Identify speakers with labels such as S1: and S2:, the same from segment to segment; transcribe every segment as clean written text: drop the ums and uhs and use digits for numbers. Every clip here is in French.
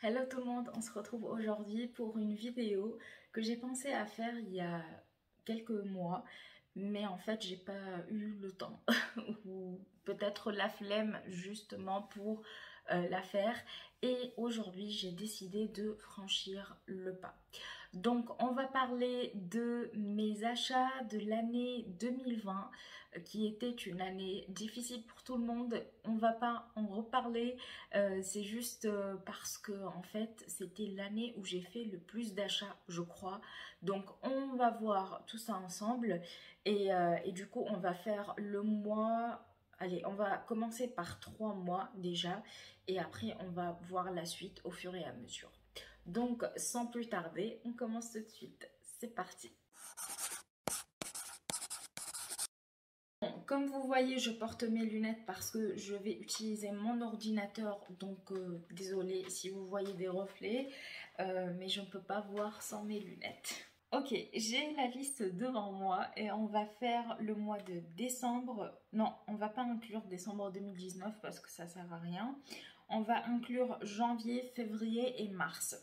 S1: Hello tout le monde, on se retrouve aujourd'hui pour une vidéo que j'ai pensé à faire il y a quelques mois, mais en fait j'ai pas eu le temps ou peut-être la flemme justement pour la faire, et aujourd'hui j'ai décidé de franchir le pas. Donc on va parler de mes achats de l'année 2020 qui était une année difficile pour tout le monde. On va pas en reparler, c'est juste parce que en fait c'était l'année où j'ai fait le plus d'achats, je crois. Donc on va voir tout ça ensemble, et du coup on va faire le mois. Allez, on va commencer par 3 mois déjà, et après on va voir la suite au fur et à mesure. Donc sans plus tarder, on commence tout de suite. C'est parti. Comme vous voyez, je porte mes lunettes parce que je vais utiliser mon ordinateur, donc désolé si vous voyez des reflets, mais je ne peux pas voir sans mes lunettes. Ok, j'ai la liste devant moi et on va faire le mois de décembre. Non, on va pas inclure décembre 2019 parce que ça sert à rien. On va inclure janvier, février et mars.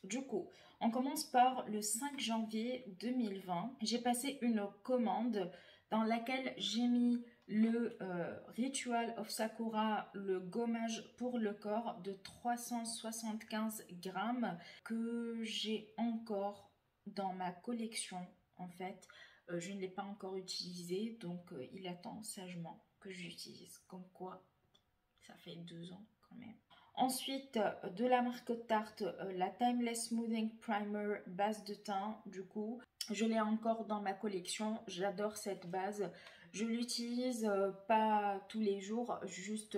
S1: Du coup, on commence par le 5 janvier 2020. J'ai passé une commande dans laquelle j'ai mis le Ritual of Sakura, le gommage pour le corps de 375 grammes que j'ai encore dans ma collection. En fait, je ne l'ai pas encore utilisé, donc il attend sagement que j'utilise. Comme quoi, ça fait 2 ans quand même. Ensuite, de la marque Tarte, la Timeless Smoothing Primer base de teint. Du coup, je l'ai encore dans ma collection. J'adore cette base. Je l'utilise pas tous les jours, juste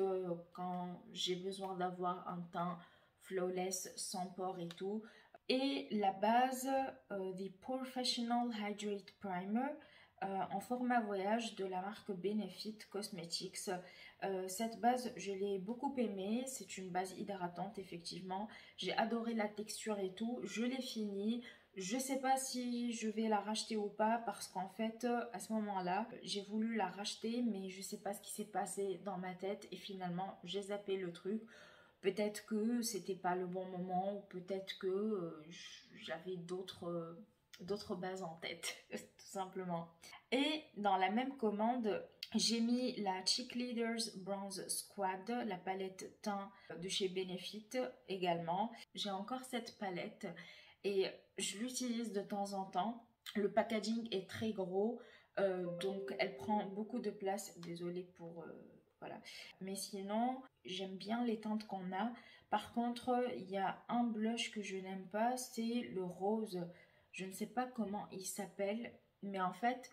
S1: quand j'ai besoin d'avoir un teint flawless, sans pores et tout. Et la base The Professional Hydrate Primer en format voyage de la marque Benefit Cosmetics. Cette base, je l'ai beaucoup aimée. C'est une base hydratante, effectivement. J'ai adoré la texture et tout. Je l'ai finie. Je sais pas si je vais la racheter ou pas parce qu'en fait, à ce moment-là, j'ai voulu la racheter, mais je sais pas ce qui s'est passé dans ma tête et finalement, j'ai zappé le truc. Peut-être que c'était pas le bon moment ou peut-être que j'avais d'autres bases en tête, tout simplement. Et dans la même commande, j'ai mis la Cheek Leaders Bronze Squad, la palette teint de chez Benefit également. J'ai encore cette palette et je l'utilise de temps en temps. Le packaging est très gros, donc elle prend beaucoup de place. Désolée pour... voilà. Mais sinon, j'aime bien les teintes qu'on a. Par contre, il y a un blush que je n'aime pas, c'est le rose. Je ne sais pas comment il s'appelle, mais en fait,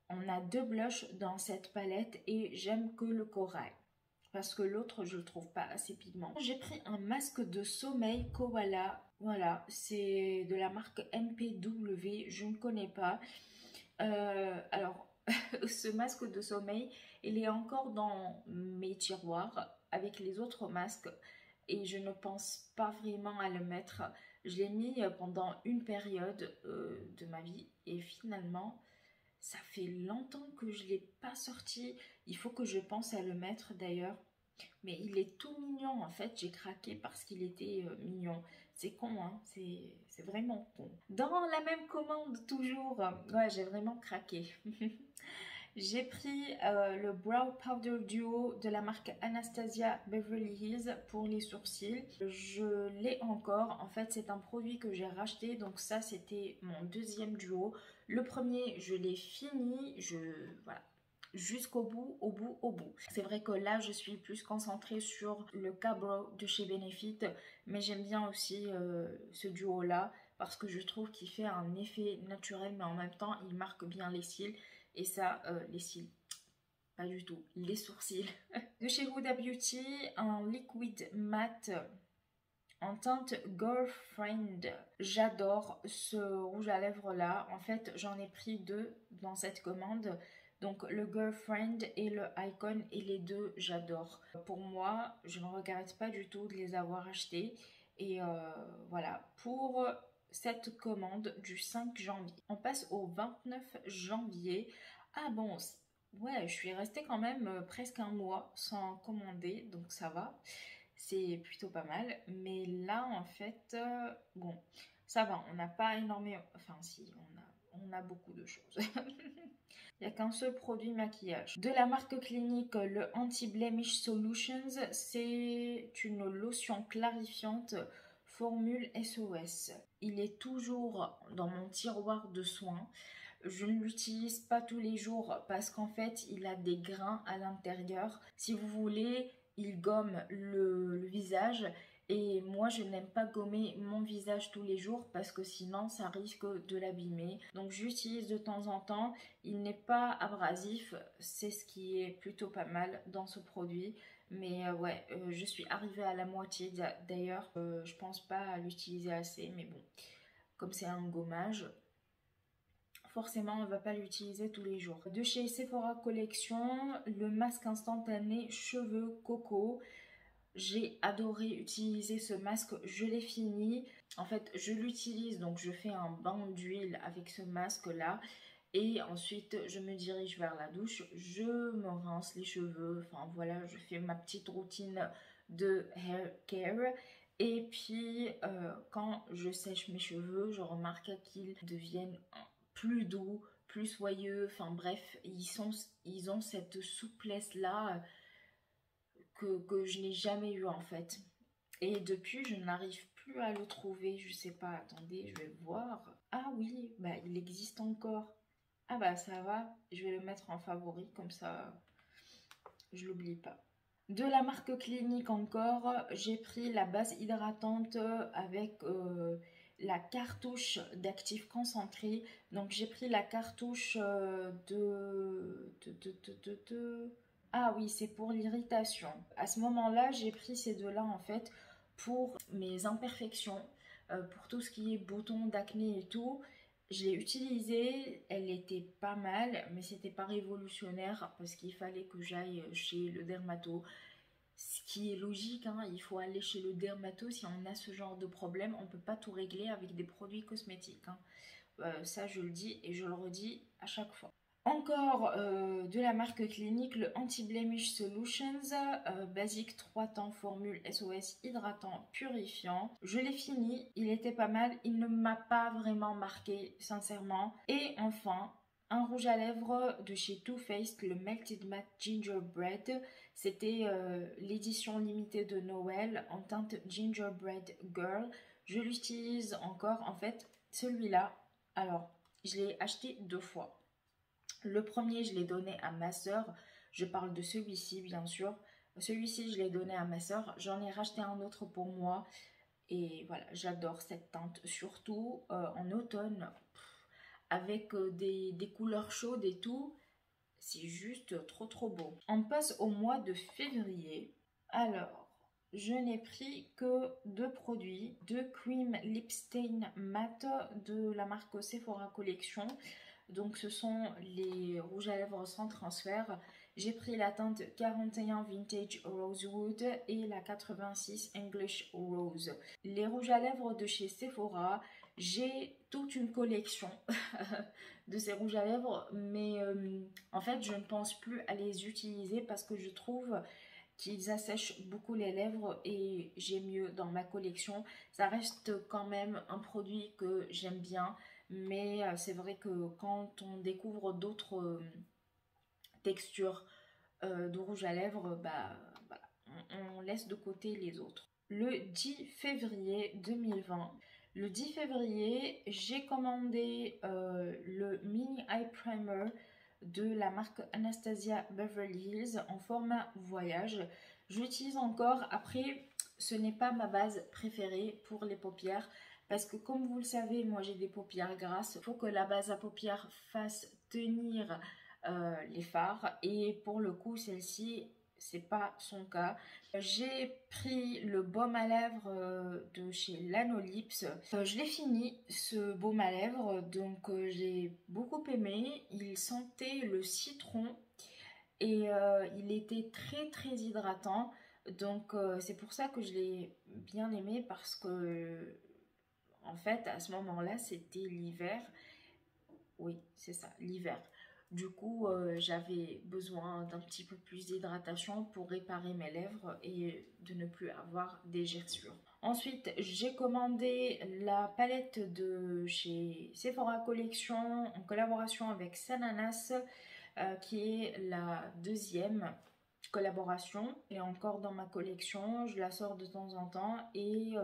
S1: on a 2 blushs dans cette palette et j'aime que le corail. Parce que l'autre, je le trouve pas assez pigment. J'ai pris un masque de sommeil Koala. Voilà, c'est de la marque MPW, je ne connais pas. Alors, ce masque de sommeil, il est encore dans mes tiroirs avec les autres masques et je ne pense pas vraiment à le mettre. Je l'ai mis pendant une période de ma vie et finalement, ça fait longtemps que je ne l'ai pas sorti. Il faut que je pense à le mettre d'ailleurs. Mais il est tout mignon en fait, j'ai craqué parce qu'il était mignon. C'est con, hein, c'est vraiment con. Dans la même commande toujours, ouais, j'ai vraiment craqué. J'ai pris le Brow Powder Duo de la marque Anastasia Beverly Hills pour les sourcils. Je l'ai encore, en fait c'est un produit que j'ai racheté, donc ça c'était mon deuxième duo. Le premier je l'ai fini, voilà, jusqu'au bout, au bout, au bout. C'est vrai que là, je suis plus concentrée sur le K-Brow de chez Benefit, mais j'aime bien aussi ce duo-là parce que je trouve qu'il fait un effet naturel, mais en même temps, il marque bien les cils. Et ça, les cils, pas du tout. Les sourcils. De chez Huda Beauty, un liquid matte en teinte Girlfriend. J'adore ce rouge à lèvres là. En fait, j'en ai pris 2 dans cette commande. Donc le Girlfriend et le Icon, et les deux j'adore. Pour moi, je ne regrette pas du tout de les avoir achetés. Et voilà, pour cette commande du 5 janvier. On passe au 29 janvier. Ah bon, ouais, je suis restée quand même presque un mois sans commander, donc ça va. c'est plutôt pas mal. Mais là, en fait, bon, ça va, on n'a pas énormément... Enfin, si, on a beaucoup de choses. Il n'y a qu'un seul produit maquillage. De la marque Clinique, le Anti-Blemish Solutions, c'est une lotion clarifiante formule SOS. Il est toujours dans mon tiroir de soins. Je ne l'utilise pas tous les jours parce qu'en fait, il a des grains à l'intérieur. Si vous voulez, il gomme le visage. Et moi, je n'aime pas gommer mon visage tous les jours parce que sinon, ça risque de l'abîmer. Donc, j'utilise de temps en temps. Il n'est pas abrasif. C'est ce qui est plutôt pas mal dans ce produit. Mais ouais, je suis arrivée à la moitié d'ailleurs. Je pense pas à l'utiliser assez. Mais bon, comme c'est un gommage, forcément, on ne va pas l'utiliser tous les jours. De chez Sephora Collection, le masque instantané cheveux coco. J'ai adoré utiliser ce masque, je l'ai fini. En fait, je l'utilise, donc je fais un bain d'huile avec ce masque-là. Et ensuite, je me dirige vers la douche, je me rince les cheveux. Enfin voilà, je fais ma petite routine de hair care. Et puis, quand je sèche mes cheveux, je remarque qu'ils deviennent plus doux, plus soyeux. Enfin bref, ils ont cette souplesse-là que je n'ai jamais eu en fait. Et depuis, je n'arrive plus à le trouver. Je sais pas, attendez, je vais voir. Ah oui, bah il existe encore. Ah bah ça va, je vais le mettre en favori, comme ça je l'oublie pas. De la marque Clinique encore, j'ai pris la base hydratante avec la cartouche d'actifs concentrés. Donc j'ai pris la cartouche Ah oui, c'est pour l'irritation. À ce moment-là, j'ai pris ces deux-là en fait pour mes imperfections, pour tout ce qui est boutons d'acné et tout. Je l'ai utilisée, elle était pas mal, mais c'était pas révolutionnaire parce qu'il fallait que j'aille chez le dermato. Ce qui est logique, hein, il faut aller chez le dermato si on a ce genre de problème. On ne peut pas tout régler avec des produits cosmétiques, hein. Ça, je le dis et je le redis à chaque fois. Encore de la marque Clinique, le Anti-Blemish Solutions, basique 3 temps, formule SOS hydratant purifiant. Je l'ai fini, il était pas mal, il ne m'a pas vraiment marqué sincèrement. Et enfin, un rouge à lèvres de chez Too Faced, le Melted Matte Gingerbread. C'était l'édition limitée de Noël en teinte Gingerbread Girl. Je l'utilise encore, en fait, celui-là. Alors, je l'ai acheté 2 fois. Le premier, je l'ai donné à ma soeur. Je parle de celui-ci, bien sûr. Celui-ci, je l'ai donné à ma soeur. J'en ai racheté un autre pour moi. Et voilà, j'adore cette teinte. Surtout en automne, avec des couleurs chaudes et tout. C'est juste trop trop beau. On passe au mois de février. Alors, je n'ai pris que 2 produits. 2 Cream Lip Stain Matte de la marque Sephora Collection. Donc ce sont les rouges à lèvres sans transfert. J'ai pris la teinte 41 Vintage Rosewood et la 86 English Rose. Les rouges à lèvres de chez Sephora, j'ai toute une collection de ces rouges à lèvres, mais en fait je ne pense plus à les utiliser parce que je trouve qu'ils assèchent beaucoup les lèvres et j'ai mieux dans ma collection. Ça reste quand même un produit que j'aime bien, mais c'est vrai que quand on découvre d'autres textures de rouge à lèvres, bah, voilà, on laisse de côté les autres. Le 10 février 2020, le 10 février, j'ai commandé le mini eye primer de la marque Anastasia Beverly Hills en format voyage. Je l'utilise encore. Après, ce n'est pas ma base préférée pour les paupières parce que comme vous le savez, moi j'ai des paupières grasses. Il faut que la base à paupières fasse tenir les fards et pour le coup celle-ci c'est pas son cas. J'ai pris le baume à lèvres de chez Lanolips. Je l'ai fini ce baume à lèvres, donc j'ai beaucoup aimé. Il sentait le citron et il était très très hydratant. Donc c'est pour ça que je l'ai bien aimé parce que en fait à ce moment-là c'était l'hiver. Oui, c'est ça, l'hiver. Du coup, j'avais besoin d'un petit peu plus d'hydratation pour réparer mes lèvres et de ne plus avoir des gerçures. Ensuite, j'ai commandé la palette de chez Sephora Collection en collaboration avec Sananas, qui est la deuxième collaboration. Elle est encore dans ma collection, je la sors de temps en temps et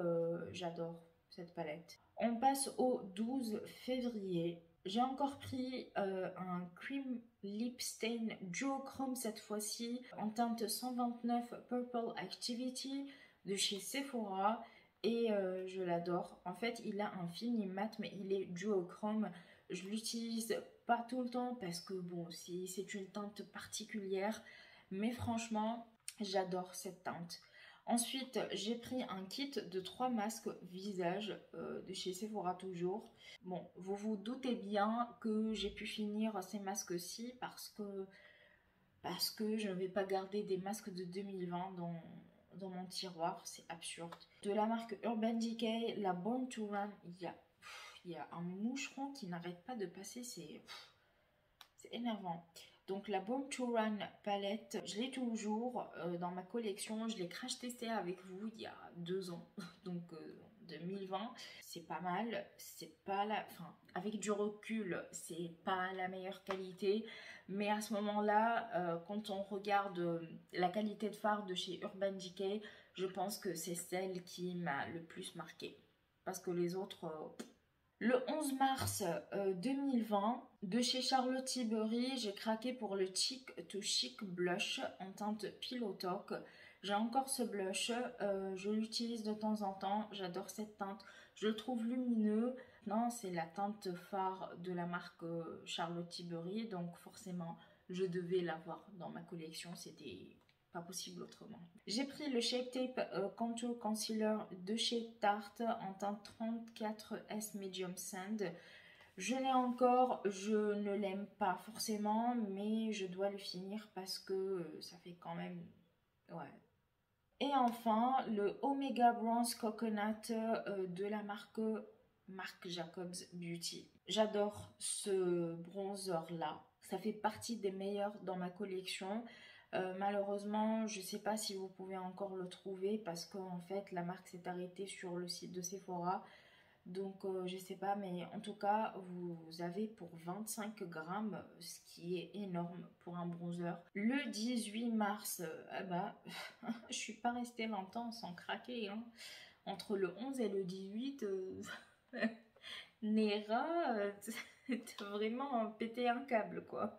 S1: j'adore cette palette. On passe au 12 février. J'ai encore pris un Cream Lip Stain Duochrome cette fois-ci en teinte 129 Purple Activity de chez Sephora et je l'adore. En fait, il a un fini mat mais il est duochrome. Je l'utilise pas tout le temps parce que bon, c'est une teinte particulière, mais franchement, j'adore cette teinte. Ensuite, j'ai pris un kit de 3 masques visage de chez Sephora toujours. Bon, vous vous doutez bien que j'ai pu finir ces masques-ci parce que je ne vais pas garder des masques de 2020 dans mon tiroir, c'est absurde. De la marque Urban Decay, la Born to Run, il y a un moucheron qui n'arrête pas de passer, c'est énervant. Donc la Born to Run palette, je l'ai toujours dans ma collection. Je l'ai crash testé avec vous il y a 2 ans, donc 2020. C'est pas mal, c'est pas la... Enfin, avec du recul, c'est pas la meilleure qualité. Mais à ce moment-là, quand on regarde la qualité de fard de chez Urban Decay, je pense que c'est celle qui m'a le plus marqué. Parce que les autres... Le 11 mars 2020, de chez Charlotte Tilbury, j'ai craqué pour le Chic to Chic Blush en teinte Pillow Talk. J'ai encore ce blush, je l'utilise de temps en temps, j'adore cette teinte, je le trouve lumineux. Non, c'est la teinte phare de la marque Charlotte Tilbury, donc forcément je devais l'avoir dans ma collection, c'était pas possible autrement. J'ai pris le Shape Tape Contour Concealer de chez Tarte en teinte 34S Medium Sand. Je l'ai encore, je ne l'aime pas forcément, mais je dois le finir parce que ça fait quand même... Ouais. Et enfin, le Omega Bronze Coconut de la marque Jacobs Beauty. J'adore ce bronzer là. Ça fait partie des meilleurs dans ma collection. Malheureusement, je ne sais pas si vous pouvez encore le trouver parce qu'en fait, la marque s'est arrêtée sur le site de Sephora. Donc, je ne sais pas, mais en tout cas, vous avez pour 25 grammes, ce qui est énorme pour un bronzer. Le 18 mars, je suis pas restée longtemps sans craquer. Hein. Entre le 11 et le 18, Nera, t'as vraiment pété un câble, quoi.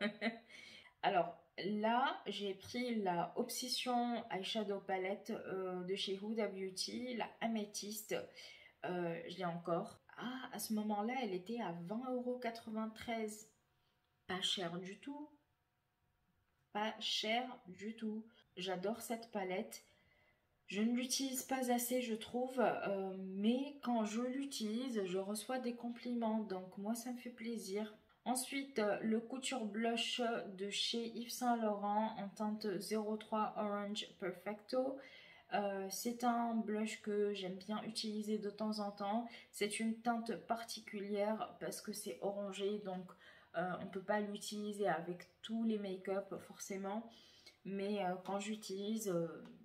S1: Alors, là, j'ai pris la Obsession Eyeshadow Palette de chez Huda Beauty, la Amethyst. Je l'ai encore. Ah, à ce moment-là, elle était à 20,93 €. Pas cher du tout. Pas cher du tout. J'adore cette palette. Je ne l'utilise pas assez, je trouve, mais quand je l'utilise, je reçois des compliments. Donc moi, ça me fait plaisir. Ensuite, le Couture Blush de chez Yves Saint Laurent en teinte 03 Orange Perfecto. C'est un blush que j'aime bien utiliser de temps en temps. C'est une teinte particulière parce que c'est orangé, donc on ne peut pas l'utiliser avec tous les make-up forcément. Mais quand j'utilise,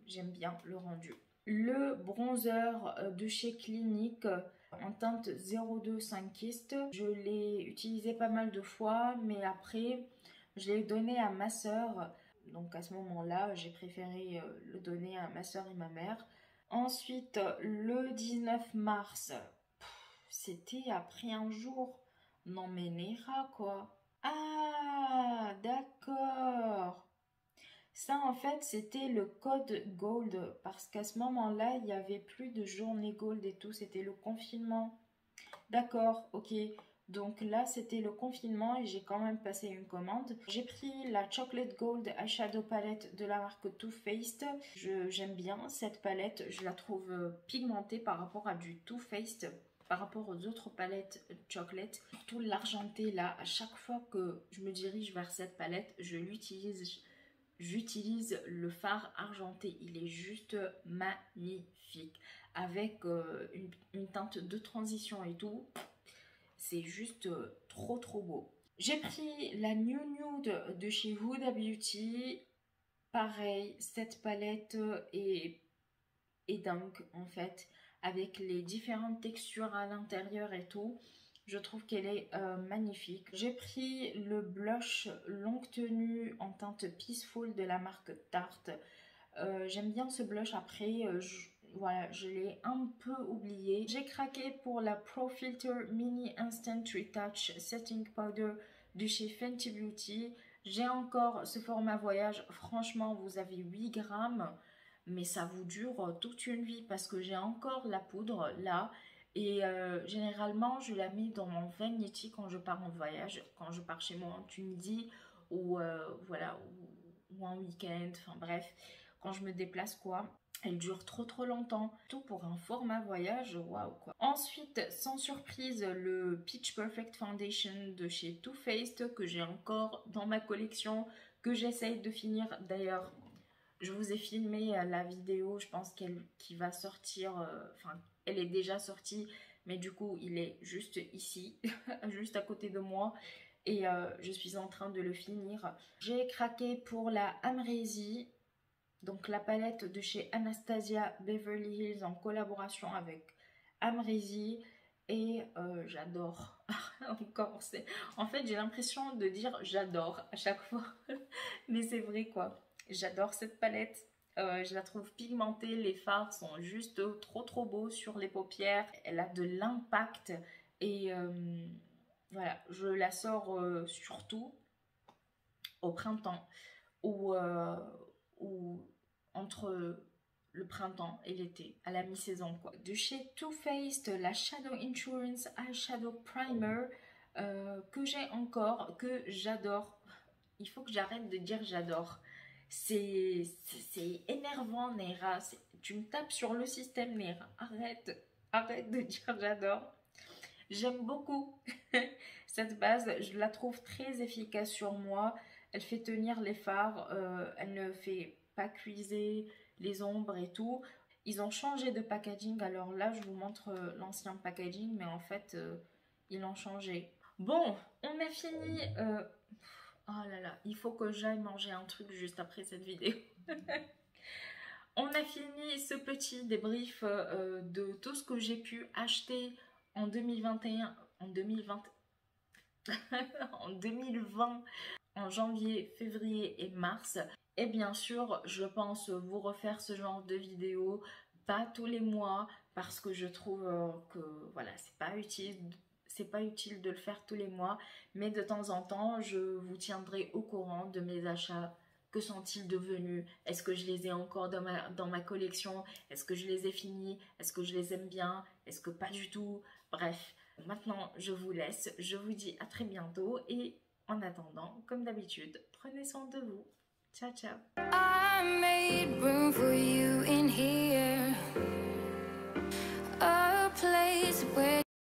S1: j'aime bien le rendu. Le bronzer de chez Clinique en teinte 02 Sunkissed. Je l'ai utilisé pas mal de fois, mais après, je l'ai donné à ma soeur. Donc à ce moment-là, j'ai préféré le donner à ma soeur et ma mère. Ensuite, le 19 mars, c'était après un jour. Non mais Néra quoi. Ah, d'accord. Ça en fait, c'était le code Gold parce qu'à ce moment-là, il n'y avait plus de journée Gold et tout. C'était le confinement. D'accord, ok. Donc là, c'était le confinement et j'ai quand même passé une commande. J'ai pris la Chocolate Gold Eyeshadow Palette de la marque Too Faced. J'aime bien cette palette. Je la trouve pigmentée par rapport à du Too Faced. Par rapport aux autres palettes chocolate. Surtout l'argenté là, à chaque fois que je me dirige vers cette palette, je l'utilise. J'utilise le fard argenté. Il est juste magnifique. Avec une teinte de transition et tout. C'est juste trop trop beau. J'ai pris la New Nude de chez Huda Beauty. Pareil, cette palette est dingue en fait, avec les différentes textures à l'intérieur et tout. Je trouve qu'elle est magnifique. J'ai pris le blush longue tenue en teinte Peaceful de la marque Tarte. J'aime bien ce blush. Après, voilà, je l'ai un peu oublié. J'ai craqué pour la Pro Filter Mini Instant Retouch Setting Powder de chez Fenty Beauty. J'ai encore ce format voyage. Franchement, vous avez 8 grammes, mais ça vous dure toute une vie parce que j'ai encore la poudre là. Et généralement, je la mets dans mon vanity quand je pars en voyage, quand je pars chez moi en Tunisie ou voilà, ou en week-end, enfin bref, quand je me déplace quoi. Elle dure trop longtemps, tout pour un format voyage, waouh quoi. Ensuite, sans surprise, le Peach Perfect Foundation de chez Too Faced que j'ai encore dans ma collection, que j'essaye de finir. D'ailleurs, je vous ai filmé la vidéo, je pense qui va sortir, enfin, elle est déjà sortie, mais du coup, il est juste ici, juste à côté de moi. Et je suis en train de le finir. J'ai craqué pour la Amrezy, donc la palette de chez Anastasia Beverly Hills en collaboration avec Amrezy. Et j'adore. Encore, en fait, j'ai l'impression de dire j'adore à chaque fois. Mais c'est vrai quoi. J'adore cette palette. Je la trouve pigmentée. Les fards sont juste trop beaux sur les paupières. Elle a de l'impact. Et voilà, je la sors surtout au printemps ou entre le printemps et l'été, à la mi-saison quoi. De chez Too Faced, la Shadow Insurance Eyeshadow Primer que j'ai encore, que j'adore. Il faut que j'arrête de dire j'adore. C'est énervant Nera, tu me tapes sur le système Nera, arrête de dire j'adore. J'aime beaucoup cette base, je la trouve très efficace sur moi. Elle fait tenir les fards, elle ne fait pas cuiser les ombres et tout. Ils ont changé de packaging, alors là je vous montre l'ancien packaging, mais en fait ils l'ont changé. Bon, on a fini. Oh là là, il faut que j'aille manger un truc juste après cette vidéo. On a fini ce petit débrief de tout ce que j'ai pu acheter en 2021, en 2020, en 2020, en janvier, février et mars. Et bien sûr, je pense vous refaire ce genre de vidéo, pas tous les mois, parce que je trouve que voilà, c'est pas utile de le faire tous les mois, mais de temps en temps, je vous tiendrai au courant de mes achats. Que sont-ils devenus? Est-ce que je les ai encore dans ma collection? Est-ce que je les ai finis? Est-ce que je les aime bien? Est-ce que pas du tout? Bref, maintenant je vous laisse. Je vous dis à très bientôt et en attendant, comme d'habitude, prenez soin de vous. Ciao, ciao. I made room for you in here.